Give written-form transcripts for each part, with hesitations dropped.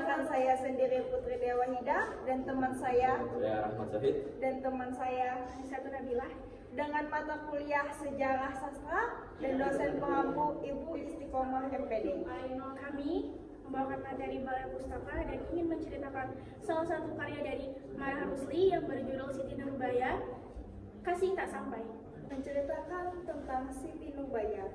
Perkenalkan, saya sendiri Putri Dewahida dan teman saya Rahmat Syahid dan teman saya Satu Nabilah dengan mata kuliah Sejarah Sastra dan dosen pengampu Ibu Istiqomah MPD. Kami membawakan materi Balai Pustaka dan ingin menceritakan salah satu karya dari Mara Rusli yang berjudul Siti Nurbaya, Kasih Tak Sampai. Menceritakan tentang Siti Nurbaya.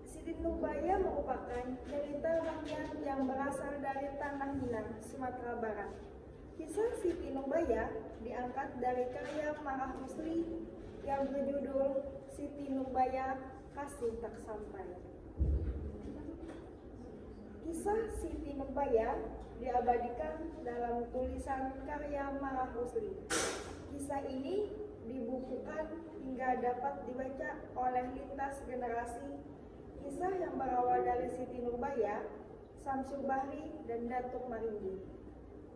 Siti Nurbaya merupakan cerita rakyat yang berasal dari Tanah Minang, Sumatera Barat. Kisah Siti Nurbaya diangkat dari karya Mara Rusli yang berjudul Siti Nurbaya, Kasih Tak Sampai. Kisah Siti Nurbaya diabadikan dalam tulisan karya Mara Rusli. Kisah ini dibukukan hingga dapat dibaca oleh lintas generasi. Kisah yang berawal dari Siti Nurbaya, Syamsul Bahri, dan Datuk Maringgi.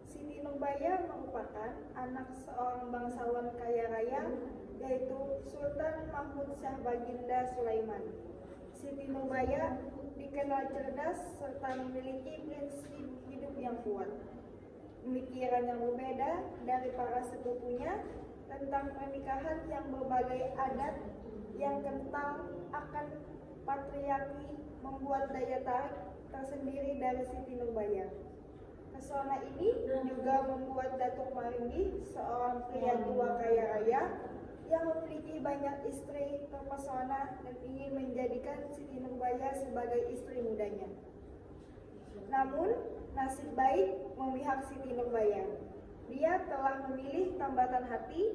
Siti Nurbaya merupakan anak seorang bangsawan kaya raya, yaitu Sultan Mahmud Shah Baginda Sulaiman. Siti Nurbaya dikenal cerdas serta memiliki prinsip hidup yang kuat. Pemikiran yang berbeda dari para sepupunya tentang pernikahan yang berbagai adat yang kental akan patriarki membuat daya tarik tersendiri dari Siti Nurbaya. Pesona ini juga membuat Datuk Maringgi, seorang pria tua kaya raya yang memiliki banyak istri, terpesona dan ingin menjadikan Siti Nurbaya sebagai istri mudanya. Namun, nasib baik memihak Siti Nurbaya. Dia telah memilih tambatan hati,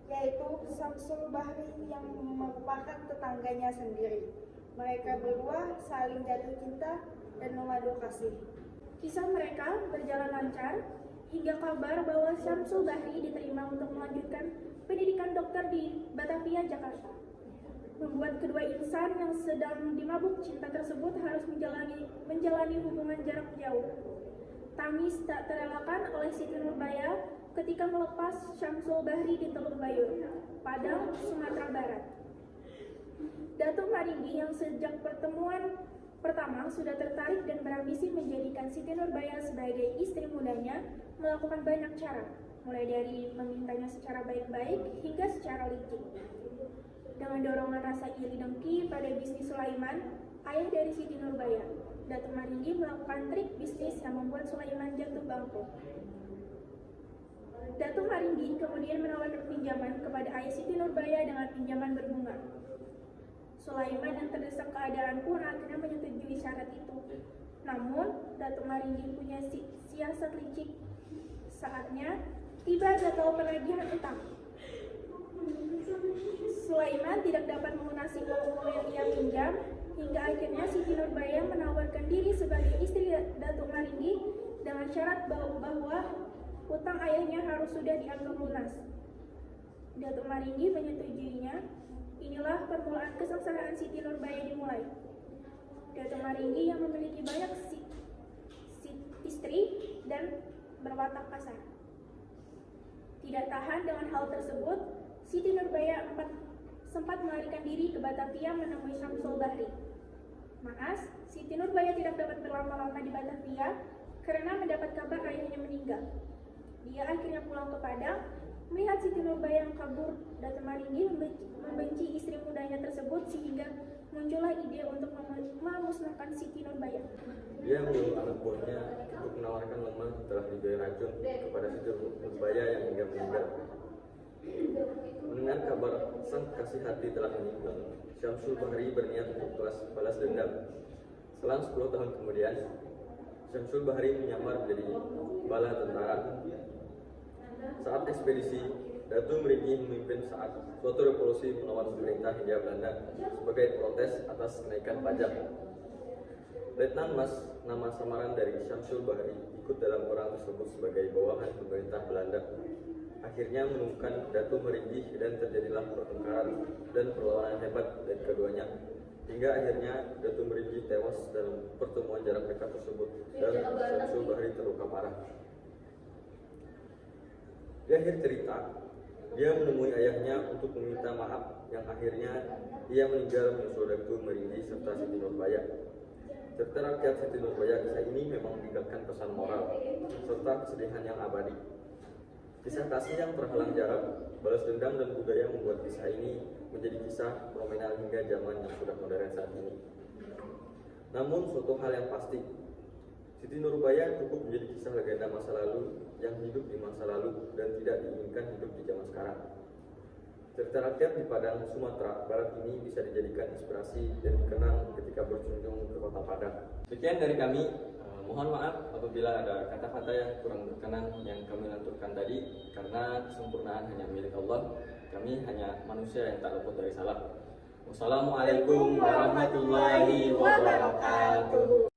yaitu Syamsul Bahri yang merupakan tetangganya sendiri. Mereka berdua saling jatuh cinta dan memadu kasih. Kisah mereka berjalan lancar hingga kabar bahwa Syamsul Bahri diterima untuk melanjutkan pendidikan dokter di Batavia, Jakarta. Membuat kedua insan yang sedang dimabuk cinta tersebut harus menjalani hubungan jarak jauh. Tangis tak terelakkan oleh Siti Nurbaya ketika melepas Syamsul Bahri di Teluk Bayur, Padang, Sumatera Barat. Datuk Maringgi yang sejak pertemuan pertama sudah tertarik dan berambisi menjadikan Siti Nurbaya sebagai istri mudanya melakukan banyak cara, mulai dari memintanya secara baik-baik hingga secara licik. Dengan dorongan rasa iri dengki pada bisnis Sulaiman, ayah dari Siti Nurbaya, Datuk Maringgi melakukan trik bisnis yang membuat Sulaiman jatuh bangkrut. Datuk Maringgi kemudian menawarkan pinjaman kepada ayah Siti Nurbaya dengan pinjaman berbunga. Sulaiman yang terdesak keadaan pun akhirnya menyetujui syarat itu. Namun, Datuk Maringgi punya siasat licik. Saatnya tiba jadwal penagihan utang. Sulaiman tidak dapat melunasi uang yang ia pinjam, hingga akhirnya Siti Nurbaya menawarkan diri sebagai istri Datuk Maringgi dengan syarat bahwa utang ayahnya harus sudah dianggap lunas. Datuk Maringgi menyetujuinya. Inilah permulaan kesengsaraan Siti Nurbaya dimulai. Datuk Maringgi yang memiliki banyak istri dan berwatak kasar. Tidak tahan dengan hal tersebut, Siti Nurbaya sempat melarikan diri ke Batavia menemui Syamsul Bahri. Naas, Siti Nurbaya tidak dapat berlama-lama di Batavia karena mendapat kabar ayahnya meninggal. Dia akhirnya pulang ke Padang. Melihat Siti Nurbaya yang kabur, Datuk Maringgi membenci istri mudanya tersebut sehingga muncullah ide untuk memusnahkan Siti Nurbaya. Dia menyuruh anak buahnya untuk menawarkan lemah setelah diberi racun kepada Siti Nurbaya yang hingga meninggal. Mendengar kabar sang kasih hati telah meninggal, Syamsul Bahri berniat untuk balas dendam. Selang 10 tahun kemudian, Syamsul Bahri menyamar menjadi bala tentara. Saat ekspedisi, Datuk Maringgi memimpin saat suatu revolusi melawan pemerintah Hindia Belanda sebagai protes atas kenaikan pajak. Letnan Mas, nama samaran dari Syamsul Bahri, ikut dalam perang tersebut sebagai bawahan pemerintah Belanda. Akhirnya menemukan Datuk Maringgi dan terjadilah pertengkaran dan perlawanan hebat dari keduanya. Hingga akhirnya Datuk Maringgi tewas dalam pertemuan jarak dekat tersebut dan Syamsul Bahri terluka parah. Di akhir cerita, dia menemui ayahnya untuk meminta maaf yang akhirnya ia meninggal menyusul Datuk Maringgi serta Siti Nurbaya. Cerita rakyat Siti Nurbaya kisah ini memang meninggalkan pesan moral, serta kesedihan yang abadi. Kisah kasih yang terhalang jarak, balas dendam dan budaya membuat kisah ini menjadi kisah fenomenal hingga zaman yang sudah modern saat ini. Namun suatu hal yang pasti, Siti Nurbaya cukup menjadi kisah legenda masa lalu yang hidup di masa lalu dan tidak diinginkan hidup di zaman sekarang. Cerita rakyat di Padang, Sumatera Barat ini bisa dijadikan inspirasi dan dikenang ketika berkunjung ke kota Padang. Sekian dari kami. Mohon maaf apabila ada kata-kata yang kurang berkenan yang kami lanturkan tadi, karena kesempurnaan hanya milik Allah. Kami hanya manusia yang tak luput dari salah. Wassalamualaikum warahmatullahi wabarakatuh.